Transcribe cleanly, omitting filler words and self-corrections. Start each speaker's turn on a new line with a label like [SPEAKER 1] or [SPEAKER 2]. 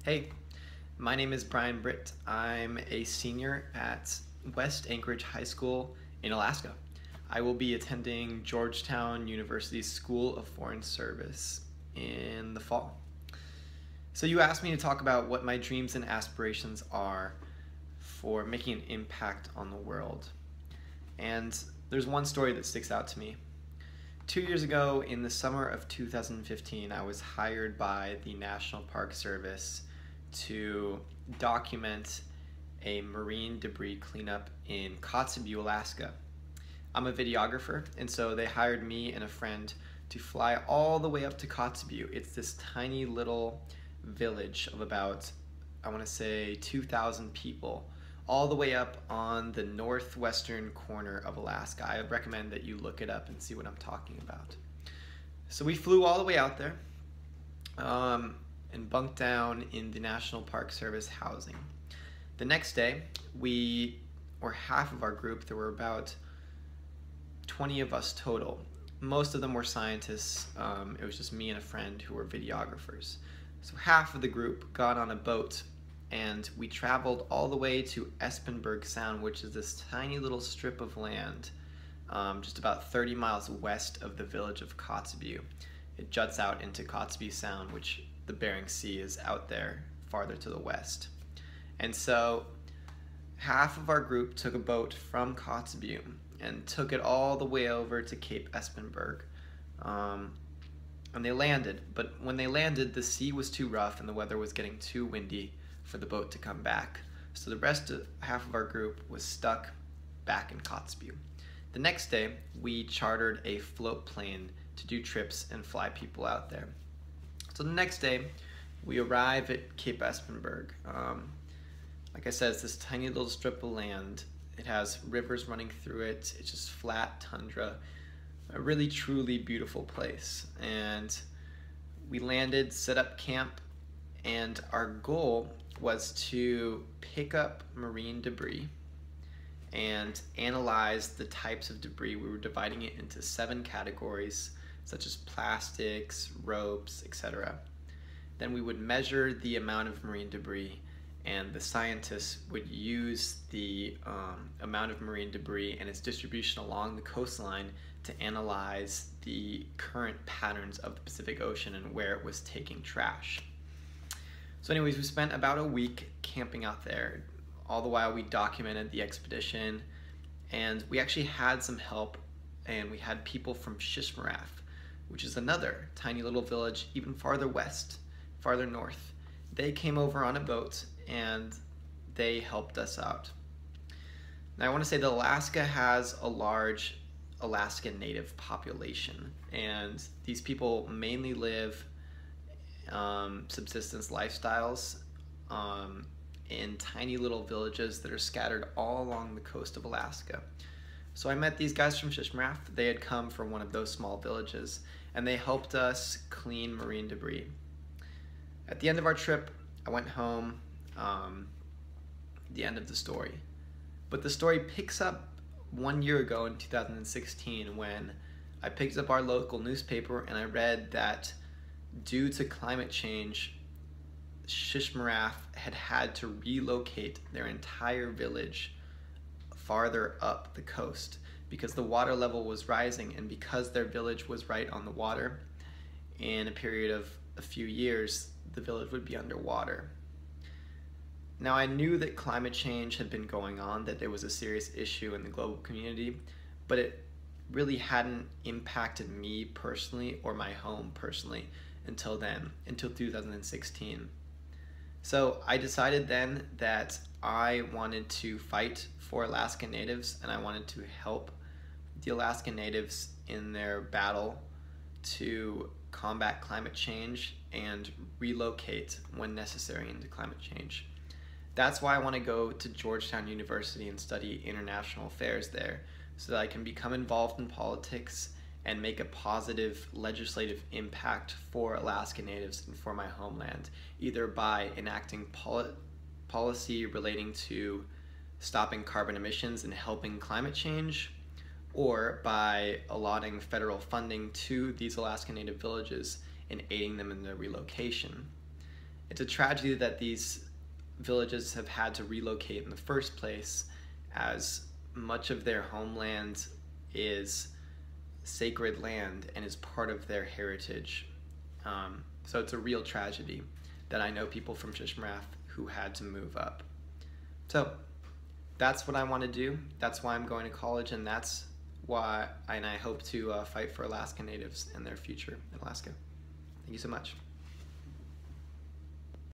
[SPEAKER 1] Hey, my name is Brian Britt. I'm a senior at West Anchorage High School in Alaska. I will be attending Georgetown University's School of Foreign Service in the fall. So you asked me to talk about what my dreams and aspirations are for making an impact on the world. And there's one story that sticks out to me. 2 years ago, in the summer of 2015, I was hired by the National Park Service to document a marine debris cleanup in Kotzebue, Alaska. I'm a videographer, and so they hired me and a friend to fly all the way up to Kotzebue. It's this tiny little village of about, I want to say, 2,000 people, all the way up on the northwestern corner of Alaska. I would recommend that you look it up and see what I'm talking about. So we flew all the way out there and bunked down in the National Park Service housing. The next day, we were half of our group. There were about 20 of us total. Most of them were scientists. It was just me and a friend who were videographers. So half of the group got on a boat and we traveled all the way to Espenberg Sound, which is this tiny little strip of land just about 30 miles west of the village of Kotzebue. It juts out into Kotzebue Sound, which the Bering Sea is out there farther to the west. And so half of our group took a boat from Kotzebue and took it all the way over to Cape Espenberg. And they landed, but when they landed, the sea was too rough and the weather was getting too windy for the boat to come back. So the rest of half of our group was stuck back in Kotzebue. The next day, we chartered a float plane to do trips and fly people out there. So the next day, we arrive at Cape Espenberg. Like I said, it's this tiny little strip of land. It has rivers running through it. It's just flat tundra. A really, truly beautiful place. And we landed, set up camp, and our goal was to pick up marine debris and analyze the types of debris. We were dividing it into 7 categories, such as plastics, ropes, etc. Then we would measure the amount of marine debris, and the scientists would use the amount of marine debris and its distribution along the coastline to analyze the current patterns of the Pacific Ocean and where it was taking trash. So anyways, we spent about a week camping out there. All the while we documented the expedition, and we actually had some help, and we had people from Shishmaref, which is another tiny little village even farther west, farther north. They came over on a boat and they helped us out. Now I want to say that Alaska has a large Alaskan Native population, and these people mainly live subsistence lifestyles in tiny little villages that are scattered all along the coast of Alaska. So I met these guys from Shishmaref. They had come from one of those small villages, and they helped us clean marine debris. At the end of our trip, I went home, the end of the story. But the story picks up 1 year ago in 2016 when I picked up our local newspaper and I read that due to climate change, Shishmaref had to relocate their entire village farther up the coast because the water level was rising, and because their village was right on the water, in a period of a few years, the village would be underwater. Now I knew that climate change had been going on, that there was a serious issue in the global community, but it really hadn't impacted me personally or my home personally until then, until 2016. So I decided then that I wanted to fight for Alaskan Natives, and I wanted to help the Alaskan Natives in their battle to combat climate change and relocate when necessary into climate change. That's why I want to go to Georgetown University and study international affairs there, so that I can become involved in politics and make a positive legislative impact for Alaska Natives and for my homeland, either by enacting policy relating to stopping carbon emissions and helping climate change, or by allotting federal funding to these Alaska Native villages and aiding them in their relocation. It's a tragedy that these villages have had to relocate in the first place, as much of their homeland is sacred land and is part of their heritage. So it's a real tragedy that I know people from Shishmaref who had to move up. So that's what I want to do. That's why I'm going to college, and that's why, and I hope to fight for Alaska Natives and their future in Alaska. Thank you so much.